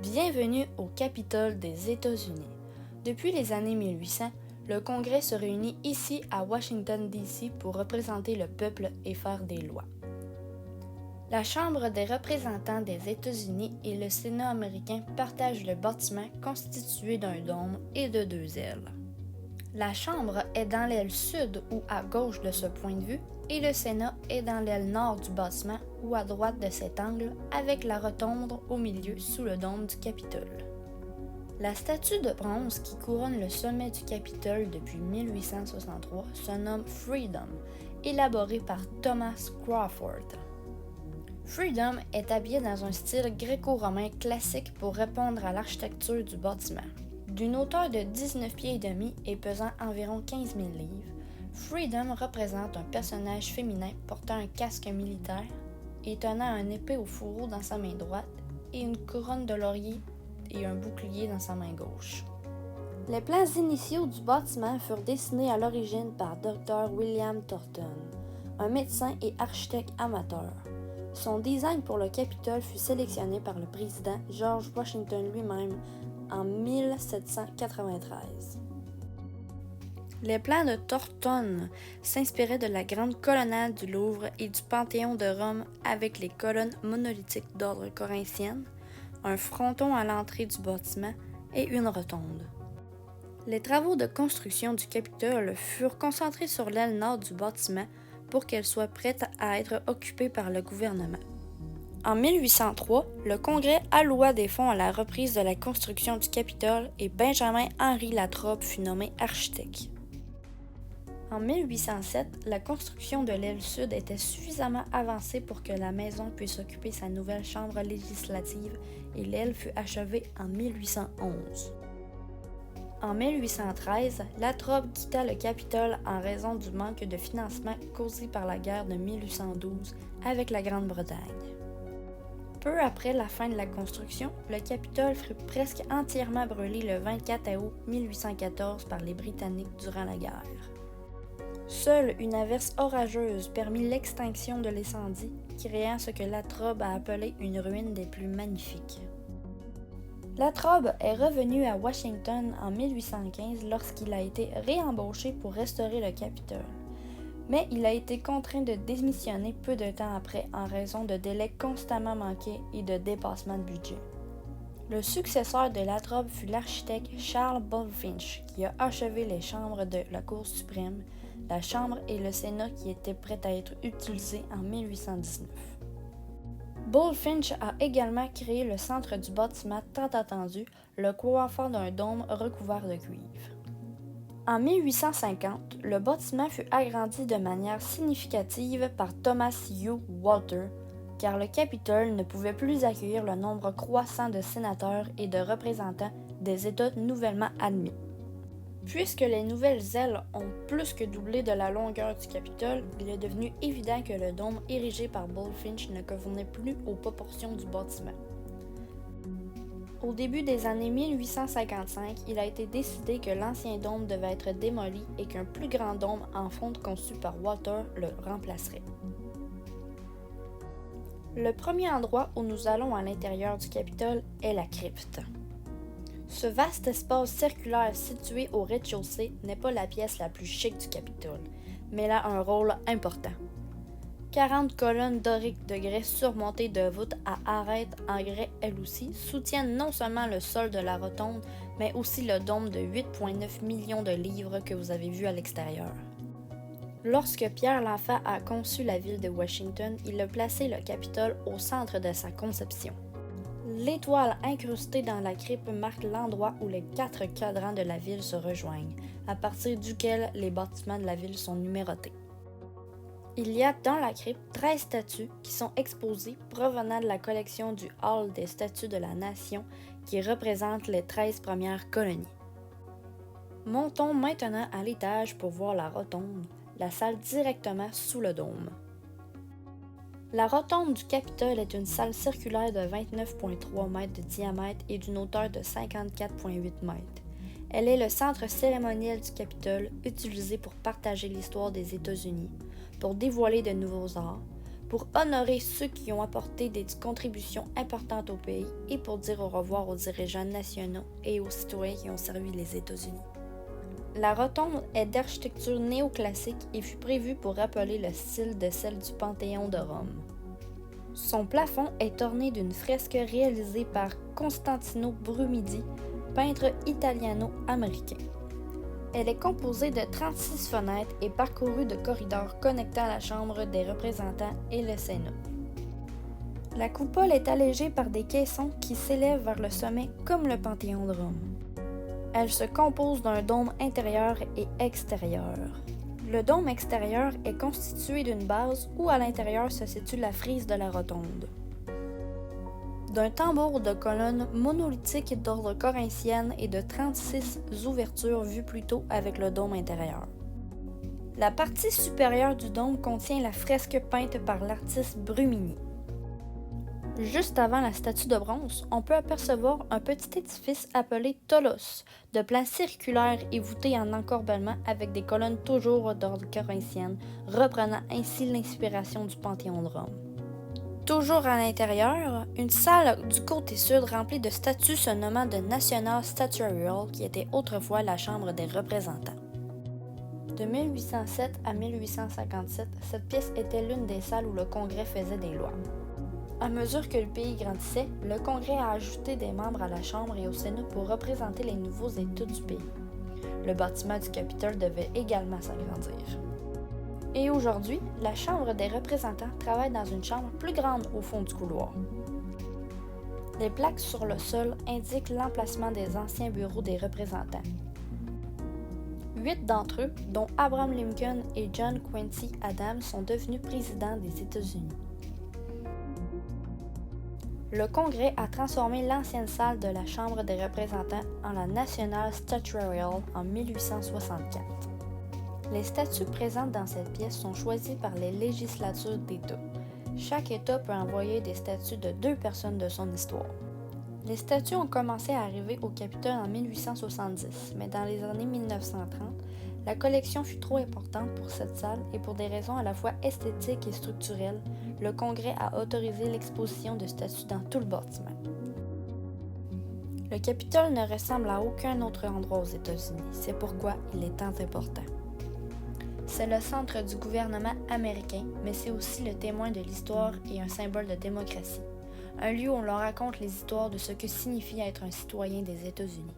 Bienvenue au Capitole des États-Unis. Depuis les années 1800, le Congrès se réunit ici à Washington, D.C. pour représenter le peuple et faire des lois. La Chambre des représentants des États-Unis et le Sénat américain partagent le bâtiment constitué d'un dôme et de deux ailes. La Chambre est dans l'aile sud ou à gauche de ce point de vue et le Sénat est dans l'aile nord du bâtiment ou à droite de cet angle avec la rotonde au milieu sous le dôme du Capitole. La statue de bronze qui couronne le sommet du Capitole depuis 1863 se nomme Freedom, élaborée par Thomas Crawford. Freedom est habillé dans un style gréco-romain classique pour répondre à l'architecture du bâtiment. D'une hauteur de 19 pieds et demi et pesant environ 15 000 livres, Freedom représente un personnage féminin portant un casque militaire et tenant un épée au fourreau dans sa main droite et une couronne de laurier et un bouclier dans sa main gauche. Les plans initiaux du bâtiment furent dessinés à l'origine par Dr. William Thornton, un médecin et architecte amateur. Son design pour le Capitole fut sélectionné par le président George Washington lui-même en 1793. Les plans de Thornton s'inspiraient de la grande colonnade du Louvre et du Panthéon de Rome avec les colonnes monolithiques d'ordre corinthienne, un fronton à l'entrée du bâtiment et une rotonde. Les travaux de construction du Capitole furent concentrés sur l'aile nord du bâtiment pour qu'elle soit prête à être occupée par le gouvernement. En 1803, le Congrès alloua des fonds à la reprise de la construction du Capitole et Benjamin Henry Latrobe fut nommé architecte. En 1807, la construction de l'aile sud était suffisamment avancée pour que la maison puisse occuper sa nouvelle chambre législative et l'aile fut achevée en 1811. En 1813, Latrobe quitta le Capitole en raison du manque de financement causé par la guerre de 1812 avec la Grande-Bretagne. Peu après la fin de la construction, le Capitole fut presque entièrement brûlé le 24 août 1814 par les Britanniques durant la guerre. Seule une averse orageuse permit l'extinction de l'incendie, créant ce que Latrobe a appelé une ruine des plus magnifiques. Latrobe est revenu à Washington en 1815 lorsqu'il a été réembauché pour restaurer le Capitole. Mais il a été contraint de démissionner peu de temps après en raison de délais constamment manqués et de dépassements de budget. Le successeur de Latrobe fut l'architecte Charles Bulfinch qui a achevé les chambres de la Cour suprême, la Chambre et le Sénat qui étaient prêts à être utilisés en 1819. Bulfinch a également créé le centre du bâtiment tant attendu, le coiffeur d'un dôme recouvert de cuivre. En 1850, le bâtiment fut agrandi de manière significative par Thomas Hugh Walter, car le Capitole ne pouvait plus accueillir le nombre croissant de sénateurs et de représentants des États nouvellement admis. Puisque les nouvelles ailes ont plus que doublé de la longueur du Capitole, il est devenu évident que le dôme érigé par Bulfinch ne convenait plus aux proportions du bâtiment. Au début des années 1855, il a été décidé que l'ancien dôme devait être démoli et qu'un plus grand dôme en fonte conçu par Walter le remplacerait. Le premier endroit où nous allons à l'intérieur du Capitole est la crypte. Ce vaste espace circulaire situé au rez-de-chaussée n'est pas la pièce la plus chic du Capitole, mais elle a un rôle important. 40 colonnes doriques de grès surmontées de voûtes à arêtes en grès elles aussi soutiennent non seulement le sol de la rotonde, mais aussi le dôme de 8,9 millions de livres que vous avez vu à l'extérieur. Lorsque Pierre l'Enfant a conçu la ville de Washington, il a placé le Capitole au centre de sa conception. L'étoile incrustée dans la crypte marque l'endroit où les 4 cadrans de la ville se rejoignent, à partir duquel les bâtiments de la ville sont numérotés. Il y a dans la crypte 13 statues qui sont exposées provenant de la collection du Hall des statues de la Nation qui représente les 13 premières colonies. Montons maintenant à l'étage pour voir la rotonde, la salle directement sous le dôme. La rotonde du Capitole est une salle circulaire de 29,3 mètres de diamètre et d'une hauteur de 54,8 mètres. Elle est le centre cérémoniel du Capitole, utilisé pour partager l'histoire des États-Unis, pour dévoiler de nouveaux arts, pour honorer ceux qui ont apporté des contributions importantes au pays et pour dire au revoir aux dirigeants nationaux et aux citoyens qui ont servi les États-Unis. La rotonde est d'architecture néoclassique et fut prévue pour rappeler le style de celle du Panthéon de Rome. Son plafond est orné d'une fresque réalisée par Constantino Brumidi, peintre italiano-américain. Elle est composée de 36 fenêtres et parcourue de corridors connectant la Chambre des représentants et le Sénat. La coupole est allégée par des caissons qui s'élèvent vers le sommet comme le Panthéon de Rome. Elle se compose d'un dôme intérieur et extérieur. Le dôme extérieur est constitué d'une base où à l'intérieur se situe la frise de la rotonde. D'un tambour de colonnes monolithiques d'ordre corinthienne et de 36 ouvertures vues plus tôt avec le dôme intérieur. La partie supérieure du dôme contient la fresque peinte par l'artiste Brumini. Juste avant la statue de bronze, on peut apercevoir un petit édifice appelé Tholos, de plan circulaire et voûté en encorbellement avec des colonnes toujours d'ordre corinthienne, reprenant ainsi l'inspiration du Panthéon de Rome. Toujours à l'intérieur, une salle du côté sud remplie de statues se nommant de National Statuary, qui était autrefois la Chambre des représentants. De 1807 à 1857, cette pièce était l'une des salles où le Congrès faisait des lois. À mesure que le pays grandissait, le Congrès a ajouté des membres à la Chambre et au Sénat pour représenter les nouveaux États du pays. Le bâtiment du Capitole devait également s'agrandir. Et aujourd'hui, la Chambre des représentants travaille dans une chambre plus grande au fond du couloir. Les plaques sur le sol indiquent l'emplacement des anciens bureaux des représentants. 8 d'entre eux, dont Abraham Lincoln et John Quincy Adams, sont devenus présidents des États-Unis. Le Congrès a transformé l'ancienne salle de la Chambre des représentants en la National Statuary en 1864. Les statues présentes dans cette pièce sont choisies par les législatures d'État. Chaque État peut envoyer des statues de 2 personnes de son histoire. Les statues ont commencé à arriver au Capitole en 1870, mais dans les années 1930, la collection fut trop importante pour cette salle et pour des raisons à la fois esthétiques et structurelles, le Congrès a autorisé l'exposition de statues dans tout le bâtiment. Le Capitole ne ressemble à aucun autre endroit aux États-Unis, c'est pourquoi il est tant important. C'est le centre du gouvernement américain, mais c'est aussi le témoin de l'histoire et un symbole de démocratie. Un lieu où l'on raconte les histoires de ce que signifie être un citoyen des États-Unis.